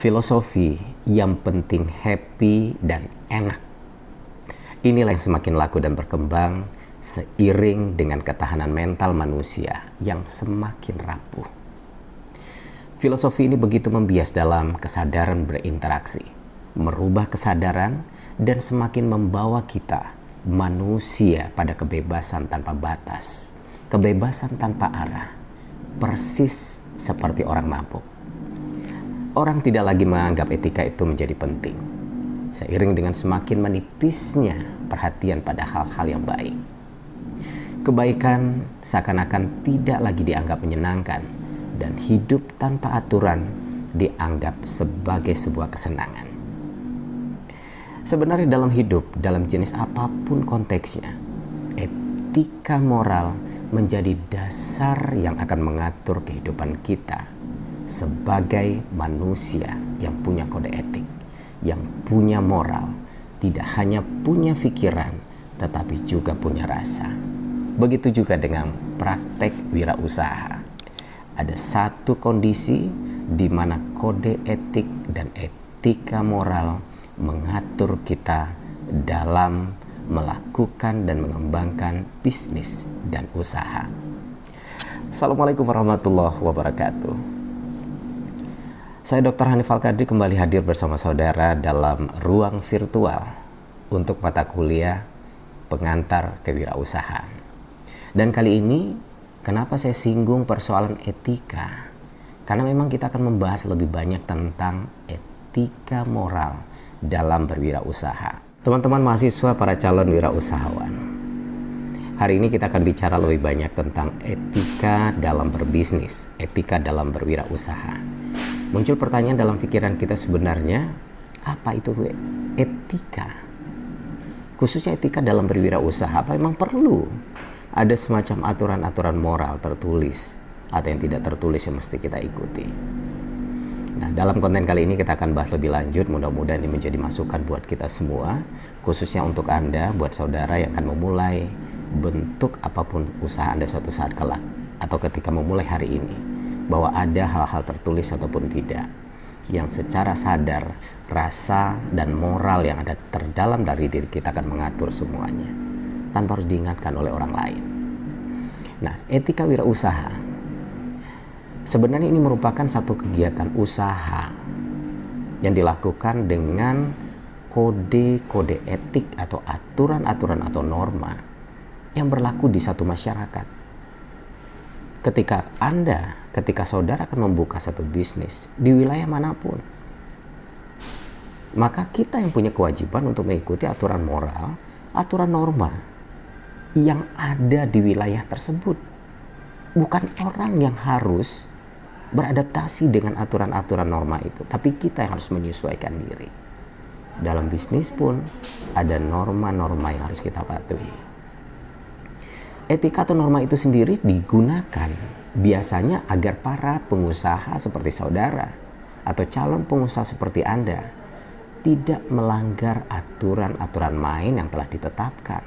Filosofi yang penting happy dan enak. Inilah yang semakin laku dan berkembang seiring dengan ketahanan mental manusia yang semakin rapuh. Filosofi ini begitu membias dalam kesadaran berinteraksi, merubah kesadaran dan semakin membawa kita manusia pada kebebasan tanpa batas, kebebasan tanpa arah, persis seperti orang mabuk. Orang tidak lagi menganggap etika itu menjadi penting, seiring dengan semakin menipisnya perhatian pada hal-hal yang baik. Kebaikan seakan-akan tidak lagi dianggap menyenangkan, dan hidup tanpa aturan dianggap sebagai sebuah kesenangan. Sebenarnya dalam hidup, dalam jenis apapun konteksnya, etika moral menjadi dasar yang akan mengatur kehidupan kita sebagai manusia yang punya kode etik, yang punya moral, tidak hanya punya pikiran, tetapi juga punya rasa. Begitu juga dengan praktek wirausaha. Ada satu kondisi di mana kode etik dan etika moral mengatur kita dalam melakukan dan mengembangkan bisnis dan usaha. Assalamualaikum warahmatullahi wabarakatuh. Saya Dr. Hanif Al-Qadri kembali hadir bersama saudara dalam ruang virtual untuk mata kuliah pengantar kewirausahaan. Dan kali ini, kenapa saya singgung persoalan etika? Karena memang kita akan membahas lebih banyak tentang etika moral dalam berwirausaha. Teman-teman mahasiswa, para calon wirausahawan, hari ini kita akan bicara lebih banyak tentang etika dalam berbisnis, etika dalam berwirausaha. Muncul pertanyaan dalam pikiran kita, sebenarnya apa itu etika? Khususnya etika dalam berwirausaha, apa memang perlu ada semacam aturan-aturan moral tertulis atau yang tidak tertulis yang mesti kita ikuti? Nah, dalam konten kali ini kita akan bahas lebih lanjut. Mudah-mudahan ini menjadi masukan buat kita semua, khususnya untuk Anda, buat saudara yang akan memulai bentuk apapun usaha Anda suatu saat kelak, atau ketika memulai hari ini, bahwa ada hal-hal tertulis ataupun tidak yang secara sadar rasa dan moral yang ada terdalam dari diri kita akan mengatur semuanya tanpa harus diingatkan oleh orang lain. Nah, etika wirausaha sebenarnya ini merupakan satu kegiatan usaha yang dilakukan dengan kode-kode etik atau aturan-aturan atau norma yang berlaku di satu masyarakat. Ketika saudara akan membuka satu bisnis di wilayah manapun, maka kita yang punya kewajiban untuk mengikuti aturan moral, aturan norma yang ada di wilayah tersebut. Bukan orang yang harus beradaptasi dengan aturan-aturan norma itu, tapi kita yang harus menyesuaikan diri. Dalam bisnis pun ada norma-norma yang harus kita patuhi. Etika atau norma itu sendiri digunakan biasanya agar para pengusaha seperti saudara atau calon pengusaha seperti Anda tidak melanggar aturan-aturan main yang telah ditetapkan,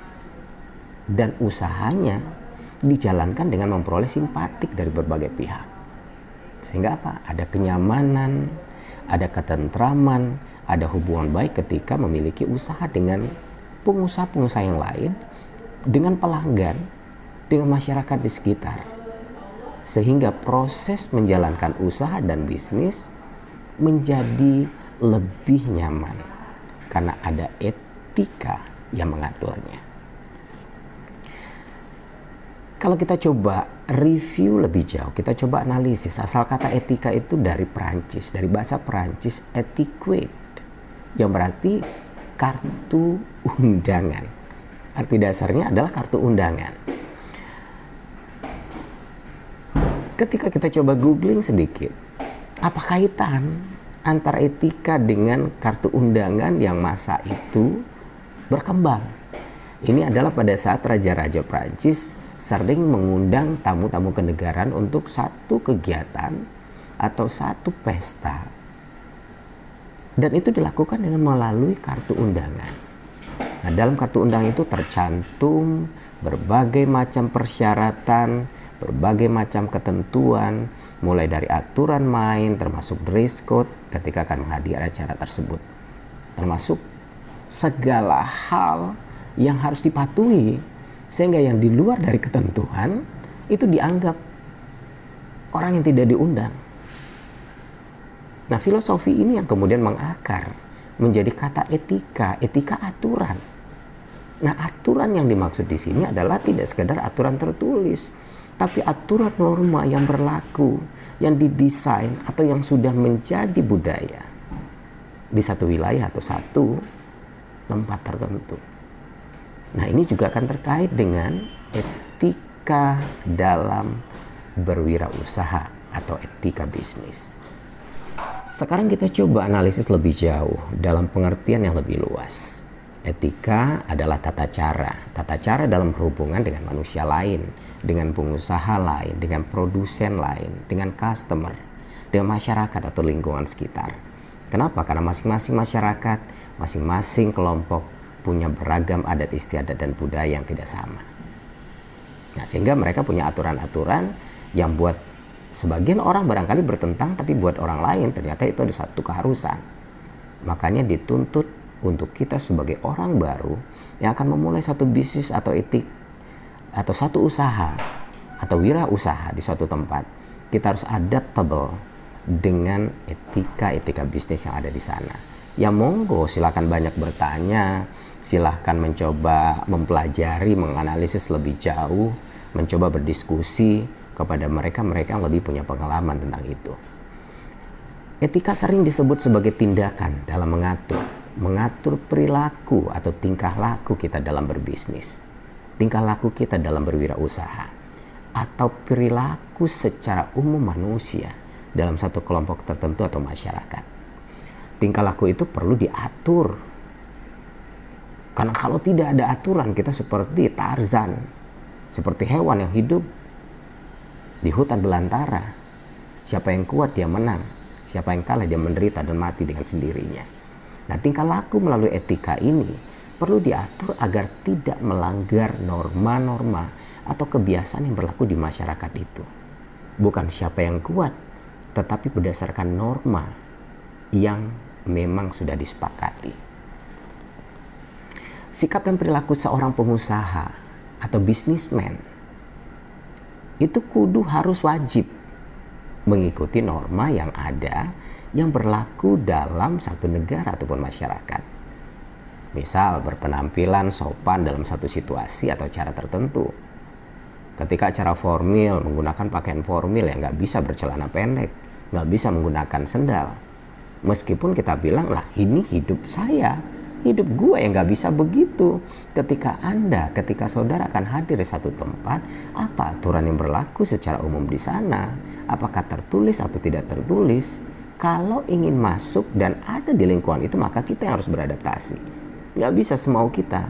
dan usahanya dijalankan dengan memperoleh simpatik dari berbagai pihak. Sehingga apa? Ada kenyamanan, ada ketentraman, ada hubungan baik ketika memiliki usaha dengan pengusaha-pengusaha yang lain, dengan pelanggan, dengan masyarakat di sekitar. Sehingga proses menjalankan usaha dan bisnis menjadi lebih nyaman karena ada etika yang mengaturnya. Kalau kita coba review lebih jauh, kita coba analisis, asal kata etika itu dari Perancis, dari bahasa Perancis etiquette, yang berarti kartu undangan. Arti dasarnya adalah kartu undangan. Ketika kita coba googling sedikit, apa kaitan antara etika dengan kartu undangan yang masa itu berkembang? Ini adalah pada saat raja-raja Prancis sering mengundang tamu-tamu kenegaraan untuk satu kegiatan atau satu pesta. Dan itu dilakukan dengan melalui kartu undangan. Nah, dalam kartu undangan itu tercantum berbagai macam persyaratan, berbagai macam ketentuan, mulai dari aturan main termasuk dress code, ketika akan menghadiri acara tersebut. Termasuk segala hal yang harus dipatuhi, sehingga yang di luar dari ketentuan itu dianggap orang yang tidak diundang. Nah, filosofi ini yang kemudian mengakar menjadi kata etika, etika aturan. Nah, aturan yang dimaksud di sini adalah tidak sekedar aturan tertulis, tapi aturan norma yang berlaku, yang didesain atau yang sudah menjadi budaya di satu wilayah atau satu tempat tertentu. Nah, ini juga akan terkait dengan etika dalam berwirausaha atau etika bisnis. Sekarang kita coba analisis lebih jauh dalam pengertian yang lebih luas. Etika adalah tata cara dalam berhubungan dengan manusia lain, dengan pengusaha lain, dengan produsen lain, dengan customer, dengan masyarakat atau lingkungan sekitar. Kenapa? Karena masing-masing masyarakat, masing-masing kelompok punya beragam adat istiadat dan budaya yang tidak sama. Nah, sehingga mereka punya aturan-aturan yang buat sebagian orang barangkali bertentang, tapi buat orang lain ternyata itu ada satu keharusan. Makanya dituntut untuk kita sebagai orang baru yang akan memulai satu bisnis atau etik atau satu usaha atau wirausaha di suatu tempat, kita harus adaptable dengan etika bisnis yang ada di sana. Ya monggo, silakan banyak bertanya, silahkan mencoba mempelajari, menganalisis lebih jauh, mencoba berdiskusi kepada mereka yang lebih punya pengalaman tentang itu. Etika sering disebut sebagai tindakan dalam mengatur perilaku atau tingkah laku kita dalam berbisnis, tingkah laku kita dalam berwirausaha, atau perilaku secara umum manusia dalam satu kelompok tertentu atau masyarakat. Tingkah laku itu perlu diatur. Karena kalau tidak ada aturan, kita seperti Tarzan, seperti hewan yang hidup di hutan belantara. Siapa yang kuat dia menang, siapa yang kalah dia menderita dan mati dengan sendirinya. Nah, tingkah laku melalui etika ini perlu diatur agar tidak melanggar norma-norma atau kebiasaan yang berlaku di masyarakat itu. Bukan siapa yang kuat, tetapi berdasarkan norma yang memang sudah disepakati. Sikap dan perilaku seorang pengusaha atau bisnismen itu kudu harus wajib mengikuti norma yang ada yang berlaku dalam satu negara ataupun masyarakat. Misal berpenampilan sopan dalam satu situasi atau cara tertentu. Ketika acara formal menggunakan pakaian formal yang nggak bisa bercelana pendek, nggak bisa menggunakan sendal. Meskipun kita bilang lah ini hidup saya, hidup gue yang nggak bisa begitu. Ketika saudara akan hadir di satu tempat, apa aturan yang berlaku secara umum di sana? Apakah tertulis atau tidak tertulis? Kalau ingin masuk dan ada di lingkungan itu, maka kita yang harus beradaptasi. Nggak bisa semau kita.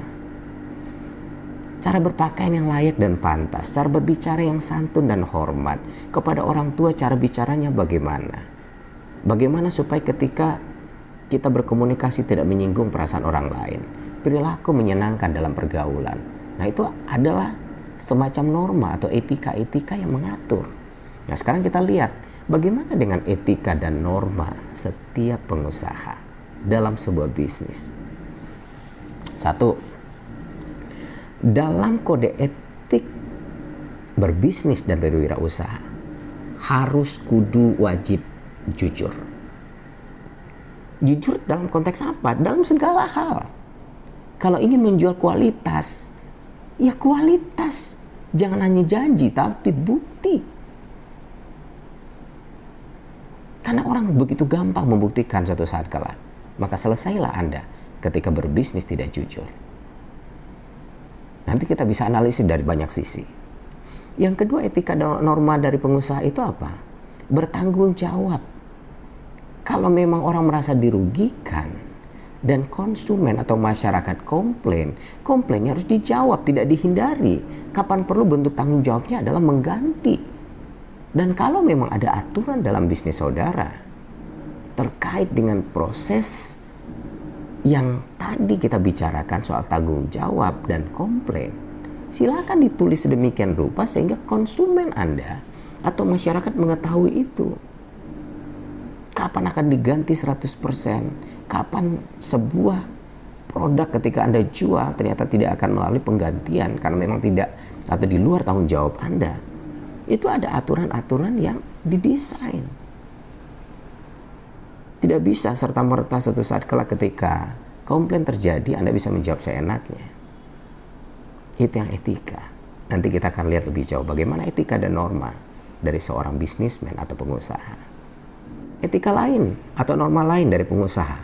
Cara berpakaian yang layak dan pantas, cara berbicara yang santun dan hormat. Kepada orang tua cara bicaranya bagaimana? Bagaimana supaya ketika kita berkomunikasi tidak menyinggung perasaan orang lain. Perilaku menyenangkan dalam pergaulan. Nah, itu adalah semacam norma atau etika-etika yang mengatur. Nah, sekarang kita lihat bagaimana dengan etika dan norma setiap pengusaha dalam sebuah bisnis. Satu, dalam kode etik berbisnis dan berwirausaha harus kudu wajib jujur. Jujur dalam konteks apa? Dalam segala hal. Kalau ingin menjual kualitas, ya kualitas. Jangan hanya janji, tapi bukti. Karena orang begitu gampang membuktikan suatu saat kelak. Maka selesailah Anda ketika berbisnis tidak jujur. Nanti kita bisa analisis dari banyak sisi. Yang kedua, etika norma dari pengusaha itu apa? Bertanggung jawab. Kalau memang orang merasa dirugikan dan konsumen atau masyarakat komplainnya harus dijawab, tidak dihindari. Kapan perlu bentuk tanggung jawabnya adalah mengganti. Dan kalau memang ada aturan dalam bisnis saudara terkait dengan proses yang tadi kita bicarakan soal tanggung jawab dan komplain, silakan ditulis sedemikian rupa sehingga konsumen Anda atau masyarakat mengetahui itu. Kapan akan diganti 100%? Kapan sebuah produk ketika Anda jual ternyata tidak akan melalui penggantian karena memang tidak atau di luar tanggung jawab Anda. Itu ada aturan-aturan yang didesain. Tidak bisa serta-merta suatu saat kelak ketika komplain terjadi Anda bisa menjawab seenaknya. Itu yang etika. Nanti kita akan lihat lebih jauh bagaimana etika dan norma dari seorang bisnismen atau pengusaha. Etika lain atau norma lain dari pengusaha,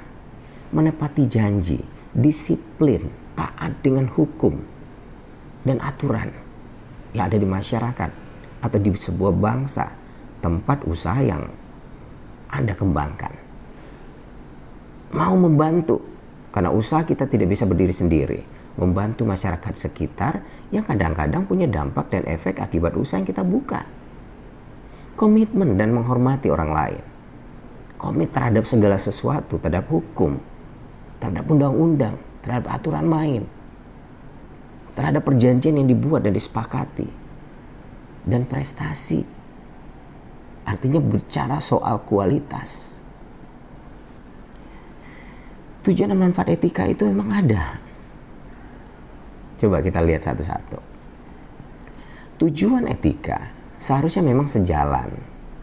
menepati janji, disiplin, taat dengan hukum dan aturan yang ada di masyarakat atau di sebuah bangsa, tempat usaha yang Anda kembangkan. Mau membantu, karena usaha kita tidak bisa berdiri sendiri, membantu masyarakat sekitar yang kadang-kadang punya dampak dan efek akibat usaha yang kita buka. Komitmen dan menghormati orang lain. Komit terhadap segala sesuatu, terhadap hukum, terhadap undang-undang, terhadap aturan main, terhadap perjanjian yang dibuat dan disepakati, dan prestasi. Artinya bicara soal kualitas. Tujuan dan manfaat etika itu memang ada. Coba kita lihat satu-satu. Tujuan etika seharusnya memang sejalan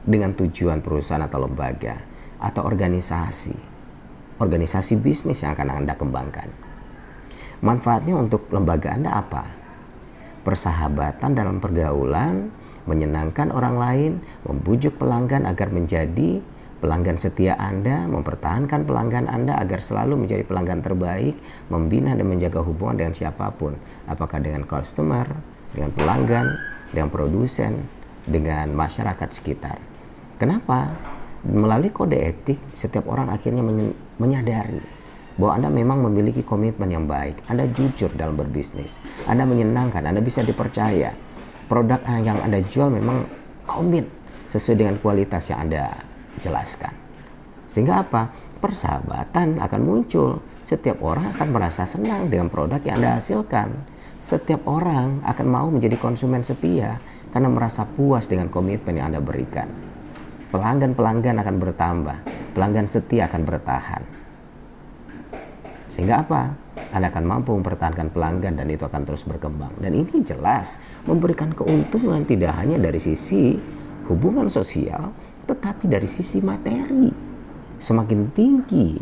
dengan tujuan perusahaan atau lembaga atau organisasi bisnis yang akan Anda kembangkan. Manfaatnya untuk lembaga Anda apa? Persahabatan dalam pergaulan, menyenangkan orang lain, membujuk pelanggan agar menjadi pelanggan setia Anda, mempertahankan pelanggan Anda agar selalu menjadi pelanggan terbaik, membina dan menjaga hubungan dengan siapapun, apakah dengan customer, dengan pelanggan, dengan produsen, dengan masyarakat sekitar. Kenapa? Melalui kode etik, setiap orang akhirnya menyadari bahwa Anda memang memiliki komitmen yang baik. Anda jujur dalam berbisnis. Anda menyenangkan, Anda bisa dipercaya. Produk yang Anda jual memang komit sesuai dengan kualitas yang Anda jelaskan. Sehingga apa? Persahabatan akan muncul. Setiap orang akan merasa senang dengan produk yang Anda hasilkan. Setiap orang akan mau menjadi konsumen setia karena merasa puas dengan komitmen yang Anda berikan. Pelanggan-pelanggan akan bertambah, pelanggan setia akan bertahan. Sehingga apa? Anda akan mampu mempertahankan pelanggan dan itu akan terus berkembang. Dan ini jelas memberikan keuntungan tidak hanya dari sisi hubungan sosial, tetapi dari sisi materi. Semakin tinggi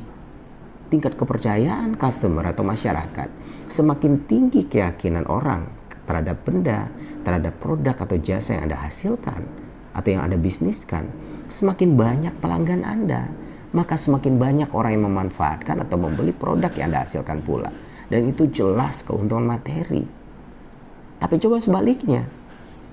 tingkat kepercayaan customer atau masyarakat, semakin tinggi keyakinan orang terhadap benda, terhadap produk atau jasa yang Anda hasilkan atau yang Anda bisniskan, semakin banyak pelanggan Anda, maka semakin banyak orang yang memanfaatkan atau membeli produk yang Anda hasilkan pula. Dan itu jelas keuntungan materi. Tapi coba sebaliknya,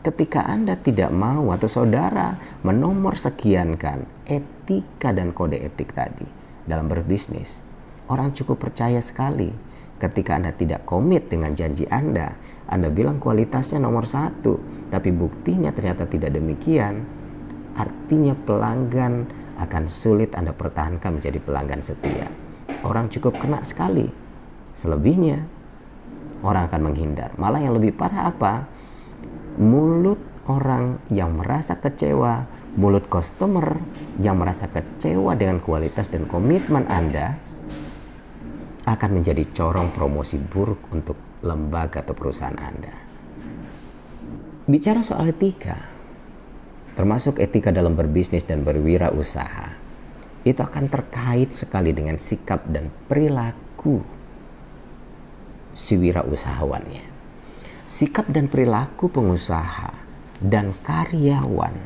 ketika Anda tidak mau atau saudara menomor sekiankan etika dan kode etik tadi dalam berbisnis, orang cukup percaya sekali ketika Anda tidak komit dengan janji Anda bilang kualitasnya nomor 1, tapi buktinya ternyata tidak demikian. Artinya pelanggan akan sulit Anda pertahankan menjadi pelanggan setia. Orang cukup kena sekali. Selebihnya, orang akan menghindar. Malah yang lebih parah apa? Mulut orang yang merasa kecewa, mulut customer yang merasa kecewa dengan kualitas dan komitmen Anda akan menjadi corong promosi buruk untuk lembaga atau perusahaan Anda. Bicara soal etika, termasuk etika dalam berbisnis dan berwirausaha, itu akan terkait sekali dengan sikap dan perilaku si wirausahawannya. Sikap dan perilaku pengusaha dan karyawan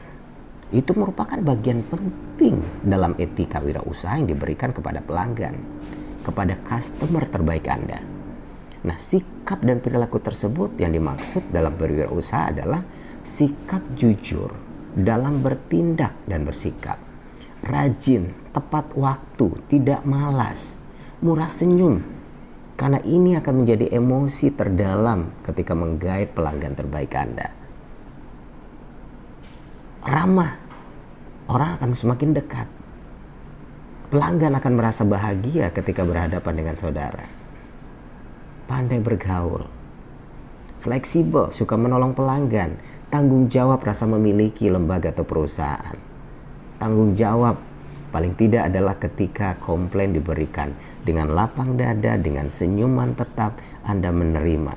itu merupakan bagian penting dalam etika wirausaha yang diberikan kepada pelanggan, kepada customer terbaik Anda. Nah, sikap dan perilaku tersebut yang dimaksud dalam berwirausaha adalah sikap jujur dalam bertindak dan bersikap, rajin, tepat waktu, tidak malas, murah senyum, karena ini akan menjadi emosi terdalam ketika menggait pelanggan terbaik Anda. Ramah, orang akan semakin dekat. Pelanggan akan merasa bahagia ketika berhadapan dengan saudara. Pandai bergaul, fleksibel, suka menolong pelanggan, tanggung jawab rasa memiliki lembaga atau perusahaan, tanggung jawab Paling tidak adalah ketika komplain diberikan dengan lapang dada, dengan senyuman tetap Anda menerima.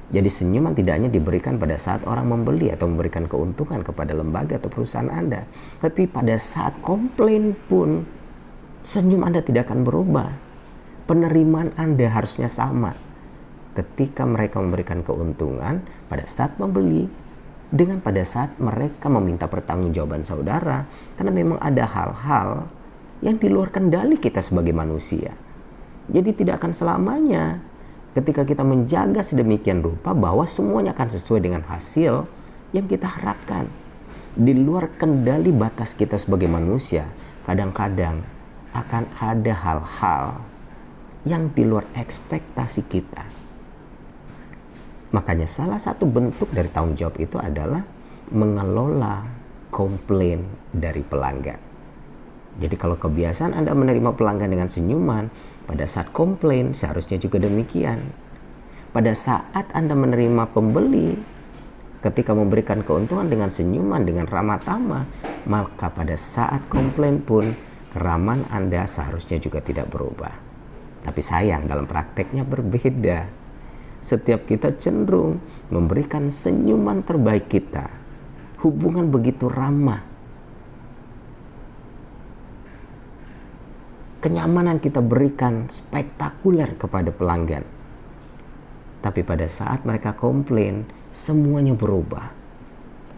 Jadi senyuman tidak hanya diberikan pada saat orang membeli atau memberikan keuntungan kepada lembaga atau perusahaan Anda, tapi pada saat komplain pun senyum Anda tidak akan berubah. Penerimaan Anda harusnya sama ketika mereka memberikan keuntungan pada saat membeli dengan pada saat mereka meminta pertanggungjawaban saudara, karena memang ada hal-hal yang di luar kendali kita sebagai manusia. Jadi tidak akan selamanya ketika kita menjaga sedemikian rupa bahwa semuanya akan sesuai dengan hasil yang kita harapkan. Di luar kendali batas kita sebagai manusia, kadang-kadang akan ada hal-hal yang di luar ekspektasi kita. Makanya salah satu bentuk dari tanggung jawab itu adalah mengelola komplain dari pelanggan. Jadi kalau kebiasaan Anda menerima pelanggan dengan senyuman, pada saat komplain seharusnya juga demikian. Pada saat Anda menerima pembeli, ketika memberikan keuntungan dengan senyuman, dengan ramah tamah, maka pada saat komplain pun keramaan Anda seharusnya juga tidak berubah. Tapi sayang dalam prakteknya berbeda. Setiap kita cenderung memberikan senyuman terbaik kita. Hubungan begitu ramah. Kenyamanan kita berikan spektakuler kepada pelanggan. Tapi pada saat mereka komplain, semuanya berubah.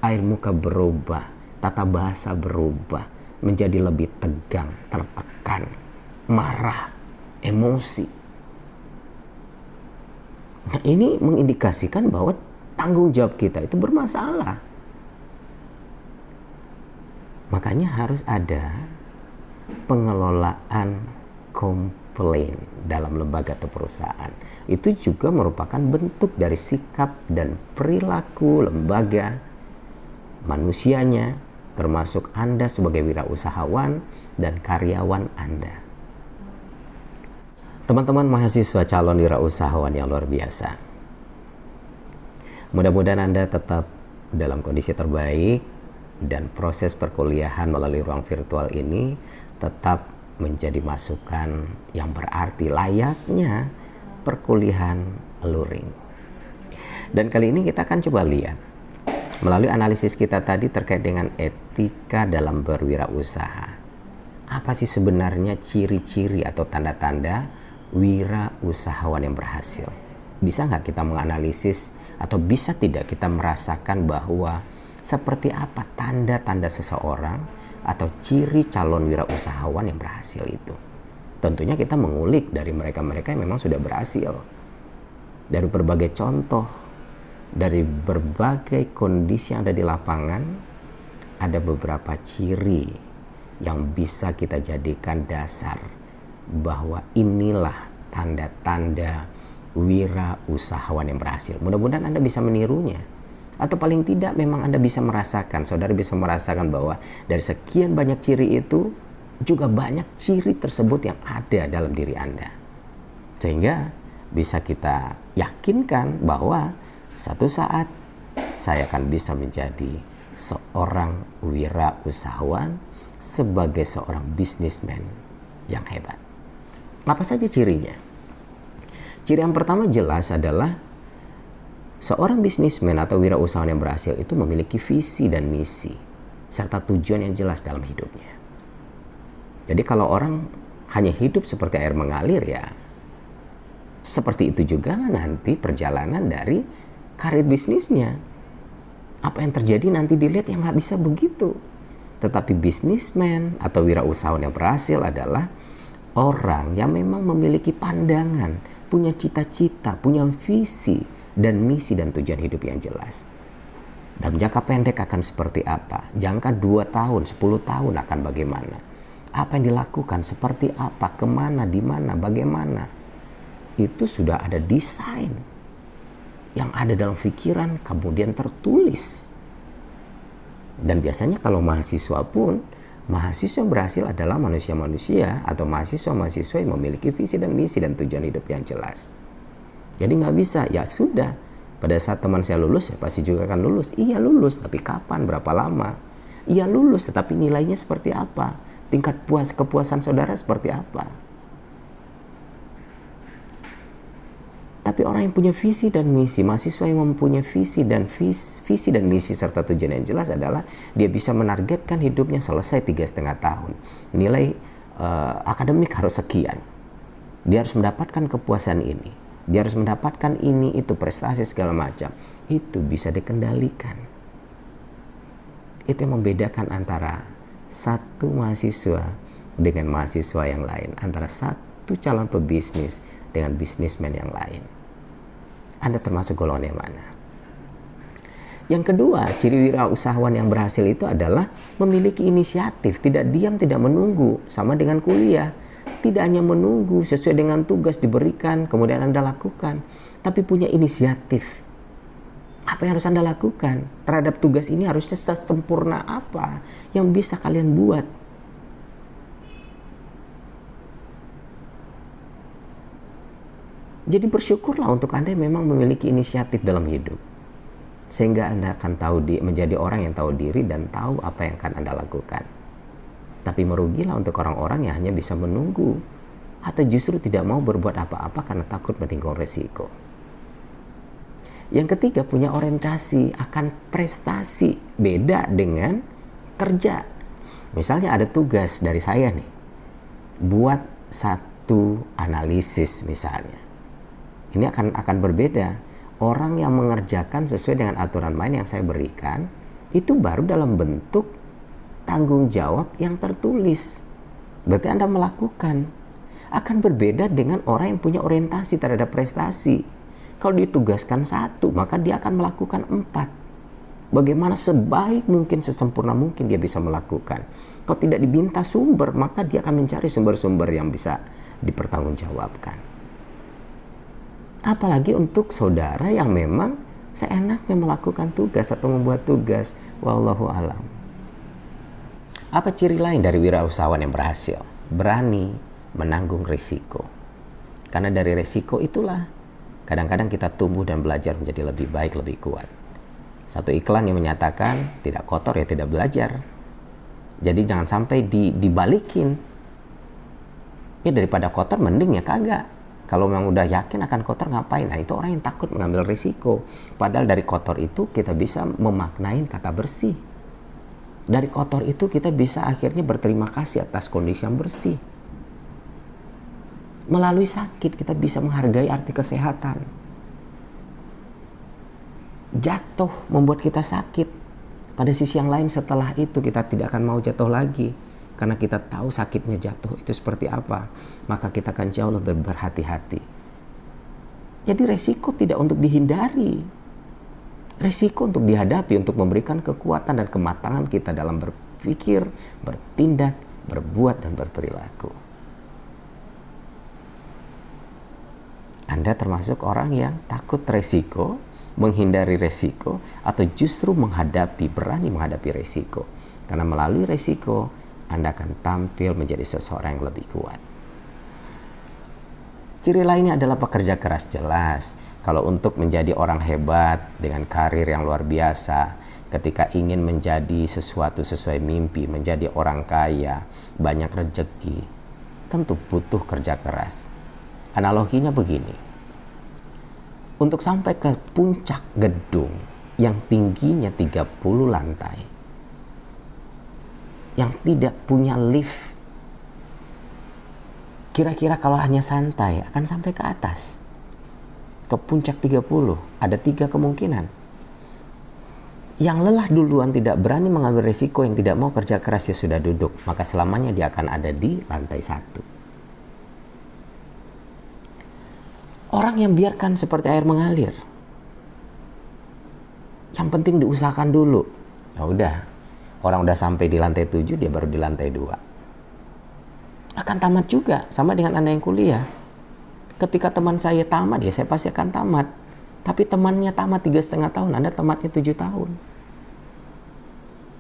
Air muka berubah, tata bahasa berubah, menjadi lebih tegang, tertekan, marah, emosi. Nah, ini mengindikasikan bahwa tanggung jawab kita itu bermasalah. Makanya harus ada pengelolaan komplain dalam lembaga atau perusahaan. Itu juga merupakan bentuk dari sikap dan perilaku lembaga, manusianya, termasuk Anda sebagai wirausahawan dan karyawan Anda. Teman-teman mahasiswa calon wirausahawan yang luar biasa. Mudah-mudahan Anda tetap dalam kondisi terbaik dan proses perkuliahan melalui ruang virtual ini tetap menjadi masukan yang berarti layaknya perkuliahan luring. Dan kali ini kita akan coba lihat melalui analisis kita tadi terkait dengan etika dalam berwirausaha. Apa sih sebenarnya ciri-ciri atau tanda-tanda wirausahawan yang berhasil? Bisa nggak kita menganalisis atau bisa tidak kita merasakan bahwa seperti apa tanda-tanda seseorang atau ciri calon wirausahawan yang berhasil itu? Tentunya kita mengulik dari mereka-mereka yang memang sudah berhasil. Dari berbagai contoh, dari berbagai kondisi yang ada di lapangan, ada beberapa ciri yang bisa kita jadikan dasar bahwa inilah tanda-tanda wirausahawan yang berhasil. Mudah-mudahan Anda bisa menirunya. Atau paling tidak memang Anda bisa merasakan, saudara bisa merasakan bahwa dari sekian banyak ciri itu, juga banyak ciri tersebut yang ada dalam diri Anda. Sehingga bisa kita yakinkan bahwa satu saat saya akan bisa menjadi seorang wirausahawan sebagai seorang bisnismen yang hebat. Apa saja cirinya? Ciri yang pertama jelas adalah seorang bisnismen atau wirausahawan yang berhasil itu memiliki visi dan misi serta tujuan yang jelas dalam hidupnya. Jadi kalau orang hanya hidup seperti air mengalir, ya seperti itu juga nanti perjalanan dari karir bisnisnya. Apa yang terjadi nanti dilihat yang nggak bisa begitu. Tetapi bisnismen atau wirausahawan yang berhasil adalah orang yang memang memiliki pandangan, punya cita-cita, punya visi dan misi dan tujuan hidup yang jelas. Dalam jangka pendek akan seperti apa? Jangka 2 tahun, 10 tahun akan bagaimana? Apa yang dilakukan? Seperti apa? Kemana? Di mana? Bagaimana? Itu sudah ada desain yang ada dalam pikiran, kemudian tertulis. Dan biasanya kalau mahasiswa pun, mahasiswa yang berhasil adalah manusia-manusia atau mahasiswa-mahasiswa yang memiliki visi dan misi dan tujuan hidup yang jelas. Jadi nggak bisa, ya sudah, pada saat teman saya lulus, ya pasti juga akan lulus. Iya lulus, tapi kapan, berapa lama? Iya lulus, tetapi nilainya seperti apa? Tingkat kepuasan saudara seperti apa? Tapi orang yang punya visi dan misi, mahasiswa yang mempunyai visi dan misi serta tujuan yang jelas adalah dia bisa menargetkan hidupnya selesai 3,5 tahun. Nilai akademik harus sekian. Dia harus mendapatkan kepuasan ini. Dia harus mendapatkan ini, itu, prestasi segala macam. Itu bisa dikendalikan. Itu yang membedakan antara satu mahasiswa dengan mahasiswa yang lain. Antara satu calon pebisnis dengan bisnismen yang lain. Anda termasuk golongan yang mana? Yang kedua, ciri wirausahawan yang berhasil itu adalah memiliki inisiatif, tidak diam, tidak menunggu, sama dengan kuliah. Tidak hanya menunggu sesuai dengan tugas diberikan, kemudian Anda lakukan, tapi punya inisiatif. Apa yang harus Anda lakukan terhadap tugas ini, harusnya sempurna apa yang bisa kalian buat. Jadi bersyukurlah untuk Anda yang memang memiliki inisiatif dalam hidup. Sehingga Anda akan tahu menjadi orang yang tahu diri dan tahu apa yang akan Anda lakukan. Tapi merugilah untuk orang-orang yang hanya bisa menunggu atau justru tidak mau berbuat apa-apa karena takut menanggung resiko. Yang ketiga, punya orientasi akan prestasi, beda dengan kerja. Misalnya ada tugas dari saya nih, buat satu analisis misalnya. Ini akan berbeda. Orang yang mengerjakan sesuai dengan aturan main yang saya berikan, itu baru dalam bentuk tanggung jawab yang tertulis. Berarti Anda melakukan. Akan berbeda dengan orang yang punya orientasi terhadap prestasi. Kalau ditugaskan satu, maka dia akan melakukan 4. Bagaimana sebaik mungkin, sesempurna mungkin dia bisa melakukan. Kalau tidak diminta sumber, maka dia akan mencari sumber-sumber yang bisa dipertanggungjawabkan. Apalagi untuk saudara yang memang seenaknya melakukan tugas atau membuat tugas. Wallahu alam. Apa ciri lain dari wirausahawan yang berhasil? Berani menanggung risiko. Karena dari risiko itulah kadang-kadang kita tumbuh dan belajar menjadi lebih baik, lebih kuat. Satu iklan yang menyatakan tidak kotor ya tidak belajar. Jadi jangan sampai dibalikin. Ya daripada kotor mending ya kagak. Kalau memang udah yakin akan kotor ngapain? Nah itu orang yang takut mengambil risiko. Padahal dari kotor itu kita bisa memaknain kata bersih. Dari kotor itu kita bisa akhirnya berterima kasih atas kondisi yang bersih. Melalui sakit kita bisa menghargai arti kesehatan. Jatuh membuat kita sakit. Pada sisi yang lain setelah itu kita tidak akan mau jatuh lagi. Karena kita tahu sakitnya jatuh itu seperti apa. Maka kita akan jauh lebih berhati-hati. Jadi resiko tidak untuk dihindari. Resiko untuk dihadapi, untuk memberikan kekuatan dan kematangan kita dalam berpikir, bertindak, berbuat, dan berperilaku. Anda termasuk orang yang takut resiko, menghindari resiko, atau justru berani menghadapi resiko. Karena melalui resiko, Anda akan tampil menjadi seseorang yang lebih kuat. Ciri lainnya adalah pekerja keras jelas. Kalau untuk menjadi orang hebat dengan karir yang luar biasa, ketika ingin menjadi sesuatu sesuai mimpi, menjadi orang kaya, banyak rezeki, tentu butuh kerja keras. Analoginya begini. Untuk sampai ke puncak gedung yang tingginya 30 lantai, yang tidak punya lift, kira-kira kalau hanya santai akan sampai ke atas, ke puncak 30. Ada 3 kemungkinan. Yang lelah duluan tidak berani mengambil risiko, yang tidak mau kerja keras ya sudah duduk, maka selamanya dia akan ada di lantai 1. Orang yang biarkan seperti air mengalir, yang penting diusahakan dulu. Ya udah, orang udah sampai di lantai 7, dia baru di lantai 2. Akan tamat juga, sama dengan Anda yang kuliah. Ketika teman saya tamat, ya saya pasti akan tamat. Tapi temannya tamat 3,5 tahun, Anda tamatnya 7 tahun.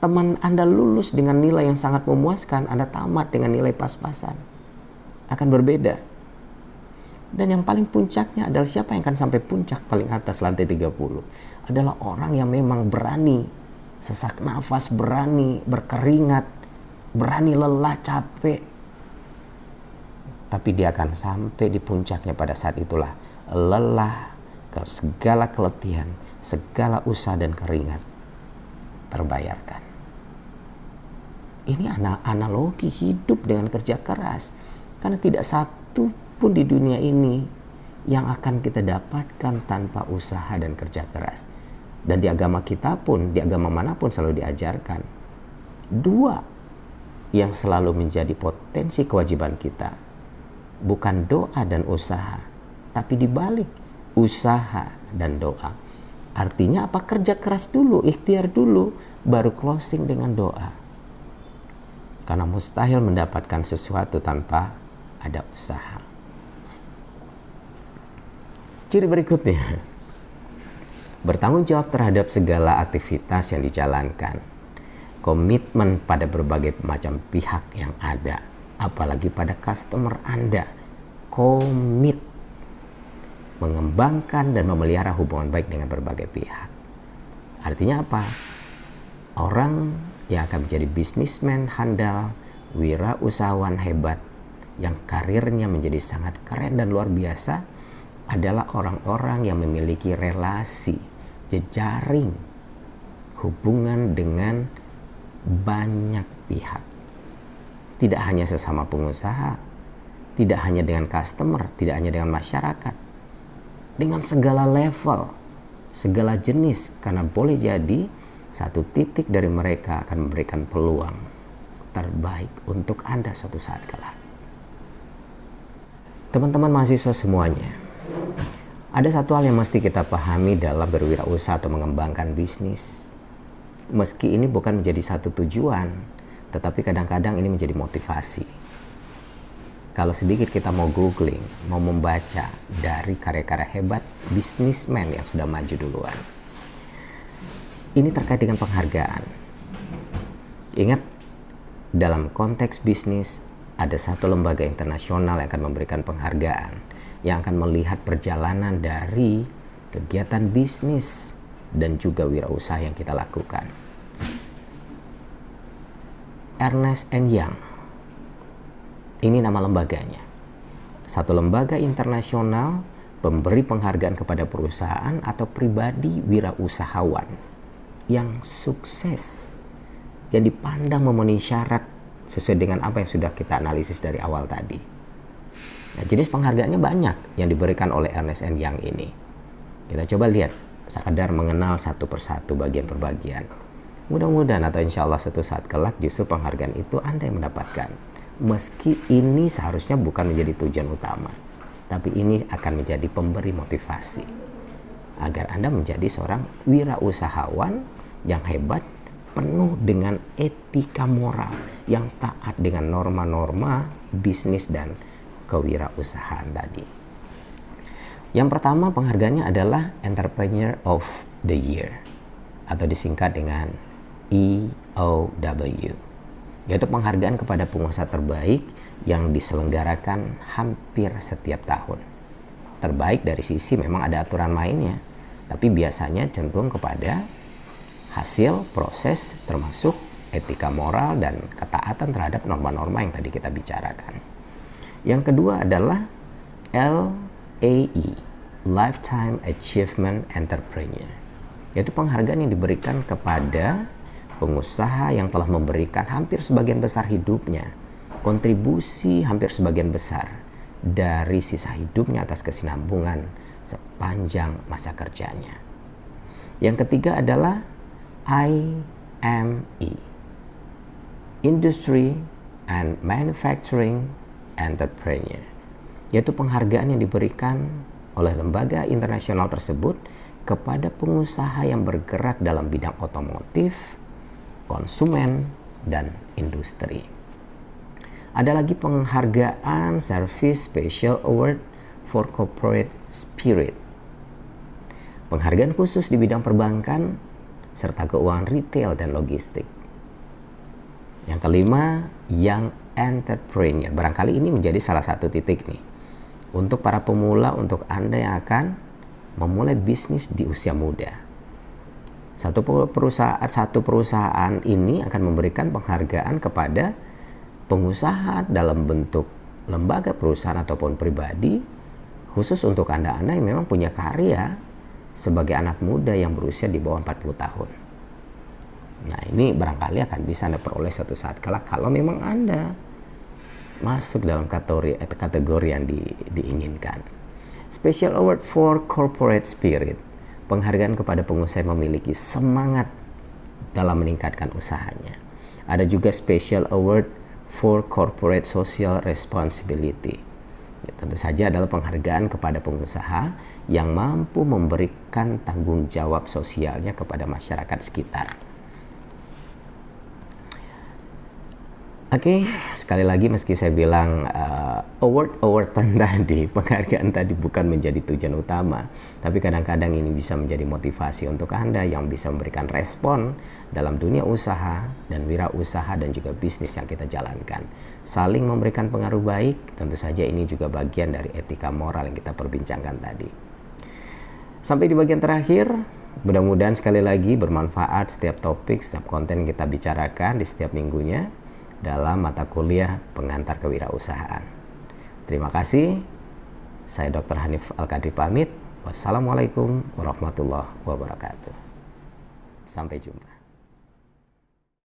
Teman Anda lulus dengan nilai yang sangat memuaskan, Anda tamat dengan nilai pas-pasan. Akan berbeda. Dan yang paling puncaknya adalah siapa yang akan sampai puncak paling atas lantai 30? Adalah orang yang memang berani, sesak nafas, berani, berkeringat, berani lelah, capek. Tapi dia akan sampai di puncaknya pada saat itulah lelah, segala keletihan, segala usaha dan keringat terbayarkan. Ini analogi hidup dengan kerja keras. Karena tidak satu pun di dunia ini yang akan kita dapatkan tanpa usaha dan kerja keras. Dan di agama kita pun, di agama manapun selalu diajarkan. Dua yang selalu menjadi potensi kewajiban kita. Bukan doa dan usaha, tapi dibalik usaha dan doa. Artinya apa? Kerja keras dulu, ikhtiar dulu, baru closing dengan doa. Karena mustahil mendapatkan sesuatu tanpa ada usaha. Ciri berikutnya, bertanggung jawab terhadap segala aktivitas yang dijalankan. Komitmen pada berbagai macam pihak yang ada, apalagi pada customer Anda. Komit mengembangkan dan memelihara hubungan baik dengan berbagai pihak. Artinya apa? Orang yang akan menjadi bisnismen handal, wirausahawan hebat, yang karirnya menjadi sangat keren dan luar biasa, adalah orang-orang yang memiliki relasi, jejaring, hubungan dengan banyak pihak. Tidak hanya sesama pengusaha, tidak hanya dengan customer, tidak hanya dengan masyarakat, dengan segala level, segala jenis, karena boleh jadi satu titik dari mereka akan memberikan peluang terbaik untuk Anda suatu saat kelak. Teman-teman mahasiswa semuanya, ada satu hal yang mesti kita pahami dalam berwirausaha atau mengembangkan bisnis. Meski ini bukan menjadi satu tujuan, tetapi kadang-kadang ini menjadi motivasi. Kalau sedikit kita mau googling, mau membaca dari karya-karya hebat bisnismen yang sudah maju duluan. Ini terkait dengan penghargaan. Ingat, dalam konteks bisnis ada satu lembaga internasional yang akan memberikan penghargaan, yang akan melihat perjalanan dari kegiatan bisnis dan juga wirausaha yang kita lakukan. Ernst & Young, ini nama lembaganya. Satu lembaga internasional pemberi penghargaan kepada perusahaan atau pribadi wirausahawan yang sukses, yang dipandang memenuhi syarat sesuai dengan apa yang sudah kita analisis dari awal tadi. Nah, jenis penghargaannya banyak yang diberikan oleh Ernst & Young ini. Kita coba lihat, sekadar mengenal satu persatu bagian per bagian. Mudah-mudahan atau insya Allah suatu saat kelak justru penghargaan itu Anda yang mendapatkan. Meski ini seharusnya bukan menjadi tujuan utama, tapi ini akan menjadi pemberi motivasi agar Anda menjadi seorang wirausahawan yang hebat, penuh dengan etika moral, yang taat dengan norma-norma bisnis dan kewirausahaan tadi. Yang pertama penghargaannya adalah Entrepreneur of the Year, atau disingkat dengan EOW, yaitu penghargaan kepada pengusaha terbaik yang diselenggarakan hampir setiap tahun. Terbaik dari sisi memang ada aturan mainnya, tapi biasanya cenderung kepada hasil proses, termasuk etika moral dan ketaatan terhadap norma-norma yang tadi kita bicarakan. Yang kedua adalah LAE, Lifetime Achievement Entrepreneur, yaitu penghargaan yang diberikan kepada pengusaha yang telah memberikan hampir sebagian besar hidupnya, kontribusi hampir sebagian besar dari sisa hidupnya atas kesinambungan sepanjang masa kerjanya. Yang ketiga adalah IME, Industry and Manufacturing Entrepreneur, yaitu penghargaan yang diberikan oleh lembaga internasional tersebut kepada pengusaha yang bergerak dalam bidang otomotif, konsumen, dan industri. Ada lagi penghargaan Service Special Award for Corporate Spirit, penghargaan khusus di bidang perbankan serta keuangan retail dan logistik. Yang kelima, Young Entrepreneur. Barangkali ini menjadi salah satu titik nih untuk para pemula, untuk Anda yang akan memulai bisnis di usia muda. Satu perusahaan ini akan memberikan penghargaan kepada pengusaha dalam bentuk lembaga perusahaan ataupun pribadi, khusus untuk Anda-Anda yang memang punya karya sebagai anak muda yang berusia di bawah 40 tahun. Nah, ini barangkali akan bisa Anda peroleh suatu saat kelak kalau memang Anda masuk dalam kategori yang diinginkan. Special Award for Corporate Spirit, penghargaan kepada pengusaha yang memiliki semangat dalam meningkatkan usahanya. Ada juga Special Award for Corporate Social Responsibility. Ya, tentu saja adalah penghargaan kepada pengusaha yang mampu memberikan tanggung jawab sosialnya kepada masyarakat sekitar. Oke, sekali lagi meski saya bilang award-awardan tadi, penghargaan tadi bukan menjadi tujuan utama, tapi kadang-kadang ini bisa menjadi motivasi untuk Anda yang bisa memberikan respon dalam dunia usaha dan wirausaha dan juga bisnis yang kita jalankan. Saling memberikan pengaruh baik, tentu saja ini juga bagian dari etika moral yang kita perbincangkan tadi. Sampai di bagian terakhir, mudah-mudahan sekali lagi bermanfaat setiap topik, setiap konten yang kita bicarakan di setiap minggunya dalam mata kuliah pengantar kewirausahaan. Terima kasih. Saya Dr. Hanif Al-Qadri pamit. Wassalamualaikum warahmatullahi wabarakatuh. Sampai jumpa.